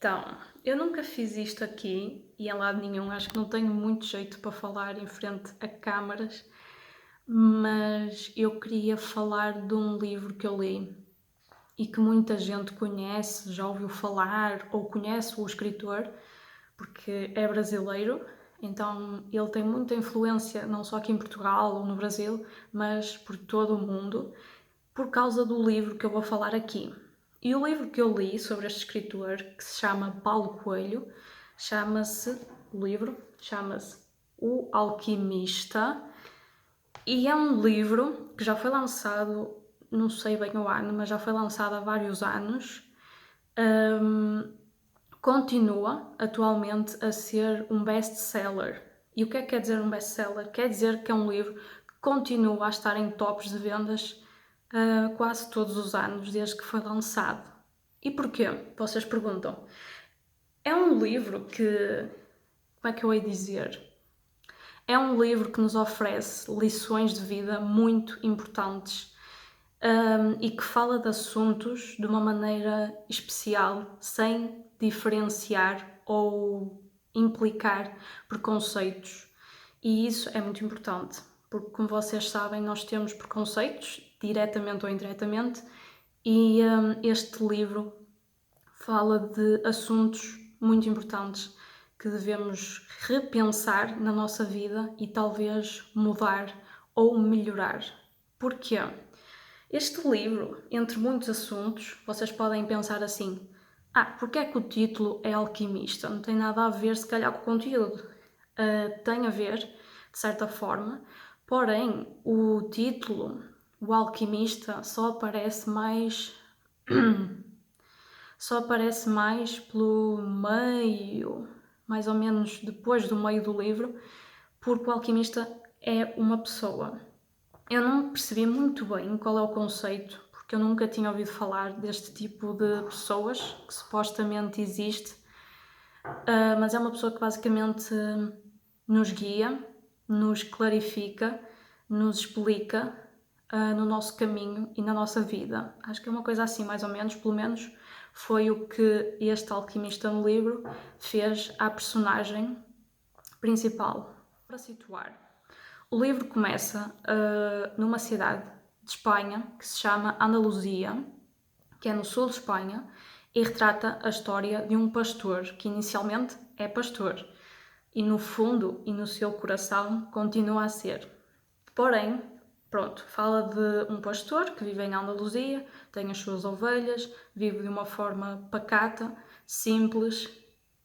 Então, eu nunca fiz isto aqui e em lado nenhum, acho que não tenho muito jeito para falar em frente a câmaras, mas eu queria falar de um livro que eu li e que muita gente conhece, já ouviu falar ou conhece o escritor, porque é brasileiro, então ele tem muita influência não só aqui em Portugal ou no Brasil, mas por todo o mundo, por causa do livro que eu vou falar aqui. E o livro que eu li sobre este escritor, que se chama Paulo Coelho, o livro chama-se O Alquimista, e é um livro que já foi lançado, não sei bem o ano, mas já foi lançado há vários anos. Continua atualmente a ser um best-seller. E o que é que quer dizer um best-seller? Quer dizer que é um livro que continua a estar em tops de vendas quase todos os anos desde que foi lançado. E porquê? Vocês perguntam. É um livro que, como é que eu hei de dizer? É um livro que nos oferece lições de vida muito importantes e que fala de assuntos de uma maneira especial, sem diferenciar ou implicar preconceitos. E isso é muito importante, porque, como vocês sabem, nós temos preconceitos, diretamente ou indiretamente, e este livro fala de assuntos muito importantes que devemos repensar na nossa vida e talvez mudar ou melhorar. Porquê? Este livro, entre muitos assuntos, vocês podem pensar assim: porque é que o título é alquimista? Não tem nada a ver, se calhar, com o conteúdo. Tem a ver, de certa forma, porém, o título, o alquimista, só aparece mais pelo meio, mais ou menos depois do meio do livro, porque o alquimista é uma pessoa. Eu não percebi muito bem qual é o conceito, porque eu nunca tinha ouvido falar deste tipo de pessoas que supostamente existe, mas é uma pessoa que basicamente nos guia, nos clarifica, nos explica no nosso caminho e na nossa vida. Acho que é uma coisa assim, mais ou menos, pelo menos foi o que este alquimista no livro fez à personagem principal. Para situar, o livro começa numa cidade de Espanha que se chama Andaluzia, que é no sul de Espanha, e retrata a história de um pastor que inicialmente é pastor e no fundo e no seu coração continua a ser. Porém, pronto, fala de um pastor que vive em Andaluzia, tem as suas ovelhas, vive de uma forma pacata, simples,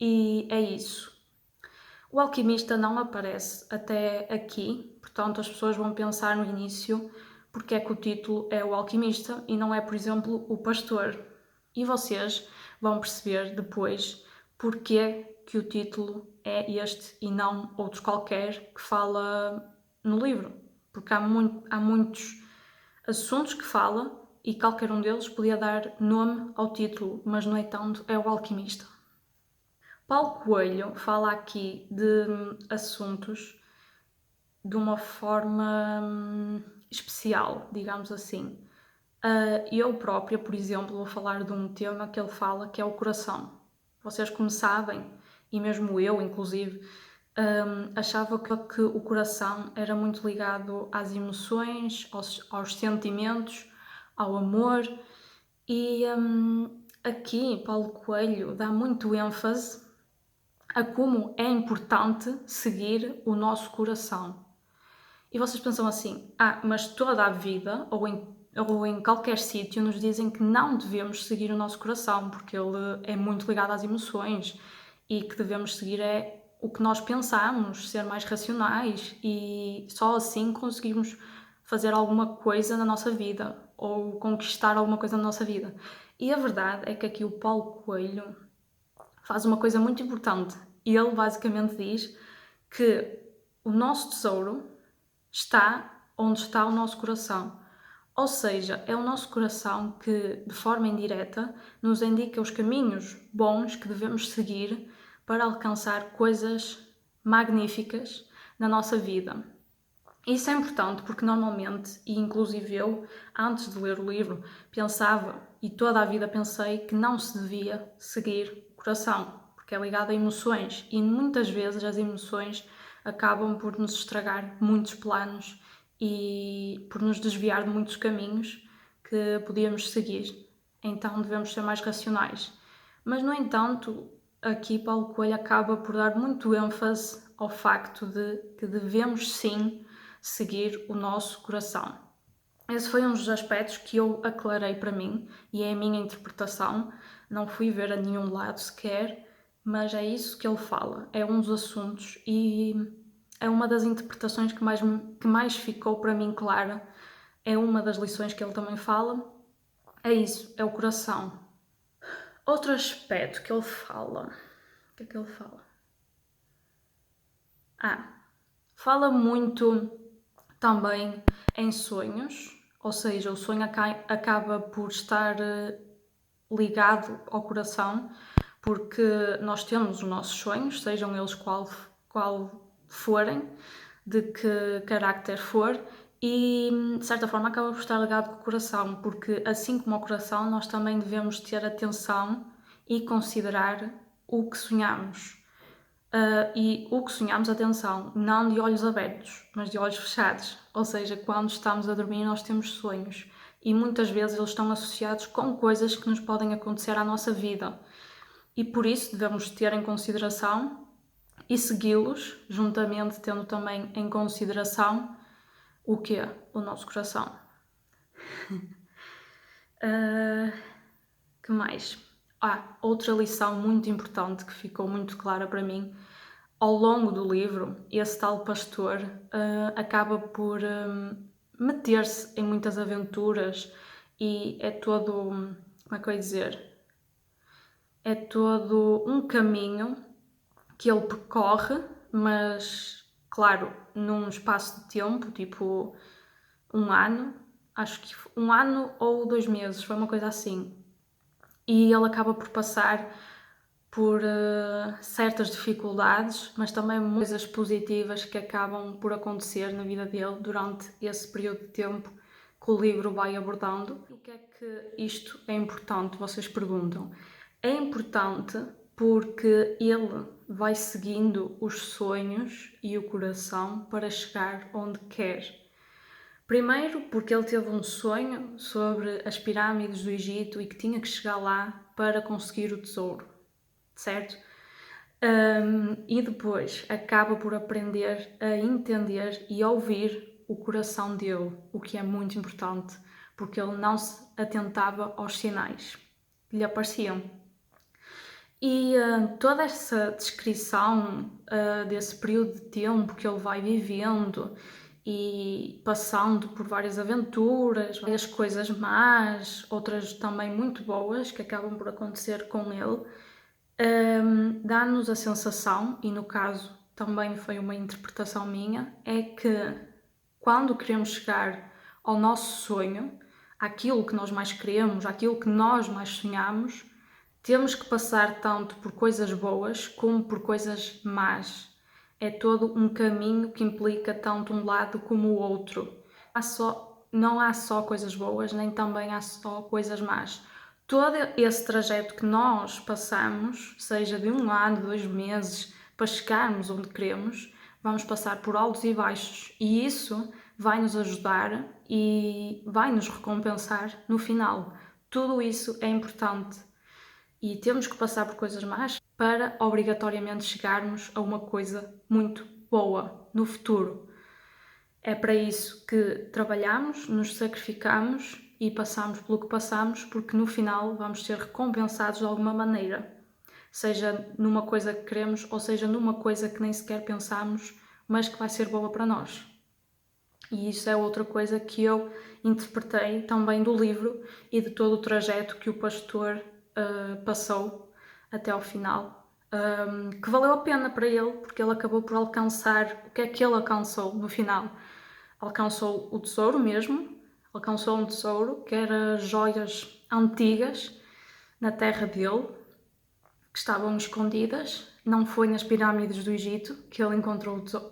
e é isso. O alquimista não aparece até aqui, portanto as pessoas vão pensar no início porque é que o título é o alquimista e não é, por exemplo, o pastor. E vocês vão perceber depois porque que o título é este e não outros qualquer que fala no livro. Porque há muitos assuntos que fala e qualquer um deles podia dar nome ao título, mas no entanto é o alquimista. Paulo Coelho fala aqui de assuntos de uma forma especial, digamos assim. Eu própria, por exemplo, vou falar de um tema que ele fala que é o coração. Vocês, como sabem, e mesmo eu, inclusive, achava que o coração era muito ligado às emoções, aos sentimentos, ao amor. E aqui Paulo Coelho dá muito ênfase a como é importante seguir o nosso coração. E vocês pensam assim, mas toda a vida, ou em qualquer sítio, nos dizem que não devemos seguir o nosso coração, porque ele é muito ligado às emoções e que devemos seguir o que nós pensamos, ser mais racionais e só assim conseguimos fazer alguma coisa na nossa vida ou conquistar alguma coisa na nossa vida. E a verdade é que aqui o Paulo Coelho faz uma coisa muito importante. Ele basicamente diz que o nosso tesouro está onde está o nosso coração. Ou seja, é o nosso coração que, de forma indireta, nos indica os caminhos bons que devemos seguir para alcançar coisas magníficas na nossa vida. Isso é importante porque normalmente, e inclusive eu, antes de ler o livro, pensava e toda a vida pensei que não se devia seguir o coração, porque é ligado a emoções e muitas vezes as emoções acabam por nos estragar muitos planos e por nos desviar de muitos caminhos que podíamos seguir. Então devemos ser mais racionais. Mas, no entanto, aqui Paulo Coelho acaba por dar muito ênfase ao facto de que devemos sim seguir o nosso coração. Esse foi um dos aspectos que eu aclarei para mim e é a minha interpretação. Não fui ver a nenhum lado sequer, mas é isso que ele fala. É um dos assuntos e é uma das interpretações que mais ficou para mim clara. É uma das lições que ele também fala. É isso, é o coração. Outro aspecto que ele fala. O que é que ele fala? Fala muito também em sonhos, ou seja, o sonho acaba por estar ligado ao coração, porque nós temos os nossos sonhos, sejam eles qual forem, de que carácter for, e de certa forma acaba por estar ligado com o coração, porque assim como o coração, nós também devemos ter atenção e considerar o que sonhamos. E o que sonhamos, atenção, não de olhos abertos, mas de olhos fechados. Ou seja, quando estamos a dormir, nós temos sonhos e muitas vezes eles estão associados com coisas que nos podem acontecer à nossa vida. E por isso devemos ter em consideração e segui-los, juntamente tendo também em consideração o quê? O nosso coração. Que mais? Outra lição muito importante que ficou muito clara para mim. Ao longo do livro, esse tal pastor acaba por meter-se em muitas aventuras e é todo, como é que eu ia dizer? É todo um caminho que ele percorre, mas, claro, num espaço de tempo, tipo um ano, acho que um ano ou 2 meses, foi uma coisa assim. E ele acaba por passar por certas dificuldades, mas também coisas positivas que acabam por acontecer na vida dele durante esse período de tempo que o livro vai abordando. O que é que isto é importante? Vocês perguntam. É importante porque ele vai seguindo os sonhos e o coração para chegar onde quer. Primeiro, porque ele teve um sonho sobre as pirâmides do Egito e que tinha que chegar lá para conseguir o tesouro, certo? E depois acaba por aprender a entender e ouvir o coração dele, o que é muito importante, porque ele não se atentava aos sinais que lhe apareciam. E toda essa descrição desse período de tempo que ele vai vivendo e passando por várias aventuras, várias coisas más, outras também muito boas que acabam por acontecer com ele, dá-nos a sensação, e no caso também foi uma interpretação minha, é que quando queremos chegar ao nosso sonho, àquilo que nós mais queremos, àquilo que nós mais sonhamos, temos que passar tanto por coisas boas como por coisas más. É todo um caminho que implica tanto um lado como o outro. Não há só coisas boas, nem também há só coisas más. Todo esse trajeto que nós passamos, seja de 1 ano, 2 meses, para chegarmos onde queremos, vamos passar por altos e baixos. E isso vai nos ajudar e vai nos recompensar no final. Tudo isso é importante. E temos que passar por coisas más para obrigatoriamente chegarmos a uma coisa muito boa no futuro. É para isso que trabalhamos, nos sacrificamos e passamos pelo que passamos, porque no final vamos ser recompensados de alguma maneira. Seja numa coisa que queremos ou seja numa coisa que nem sequer pensamos, mas que vai ser boa para nós. E isso é outra coisa que eu interpretei também do livro e de todo o trajeto que o pastor passou até ao final, que valeu a pena para ele, porque ele acabou por alcançar o que é que ele alcançou no final. Alcançou o tesouro mesmo, alcançou um tesouro que era joias antigas na terra dele, que estavam escondidas. Não foi nas pirâmides do Egito que ele encontrou o tesouro.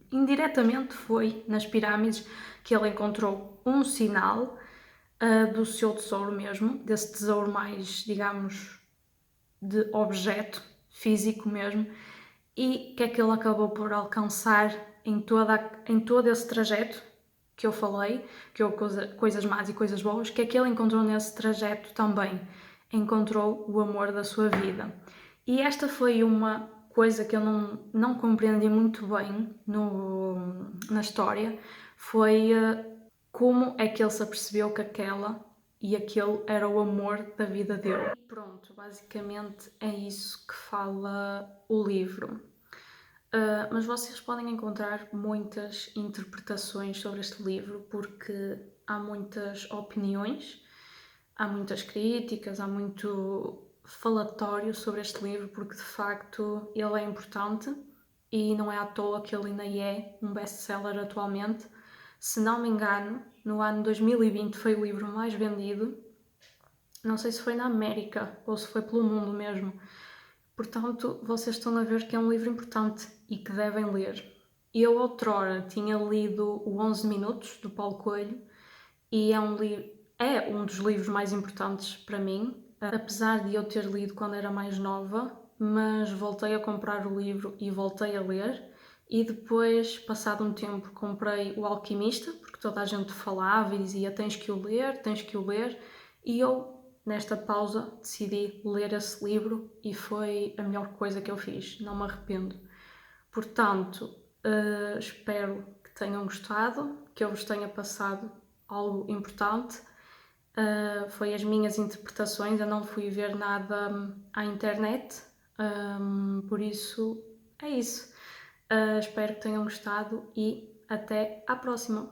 Indiretamente foi nas pirâmides que ele encontrou um sinal do seu tesouro mesmo, desse tesouro mais, digamos, de objeto físico mesmo, e o que é que ele acabou por alcançar em todo esse trajeto que eu falei, que eu coisas más e coisas boas, que é que ele encontrou nesse trajeto também. Encontrou o amor da sua vida. E esta foi uma coisa que eu não compreendi muito bem na história, foi como é que ele se apercebeu que aquela e aquele era o amor da vida dele. E pronto, basicamente é isso que fala o livro. Mas vocês podem encontrar muitas interpretações sobre este livro porque há muitas opiniões, há muitas críticas, há muito falatório sobre este livro porque de facto ele é importante e não é à toa que ele ainda é um best-seller atualmente. Se não me engano, no ano 2020 foi o livro mais vendido. Não sei se foi na América ou se foi pelo mundo mesmo. Portanto, vocês estão a ver que é um livro importante e que devem ler. Eu, outrora, tinha lido o 11 Minutos, do Paulo Coelho, e é um dos livros mais importantes para mim, apesar de eu ter lido quando era mais nova, mas voltei a comprar o livro e voltei a ler. E depois, passado um tempo, comprei O Alquimista, porque toda a gente falava e dizia tens que o ler, tens que o ler. E eu, nesta pausa, decidi ler esse livro e foi a melhor coisa que eu fiz, não me arrependo. Portanto, espero que tenham gostado, que eu vos tenha passado algo importante. Foi as minhas interpretações, eu não fui ver nada à internet, por isso é isso. Espero que tenham gostado e até à próxima!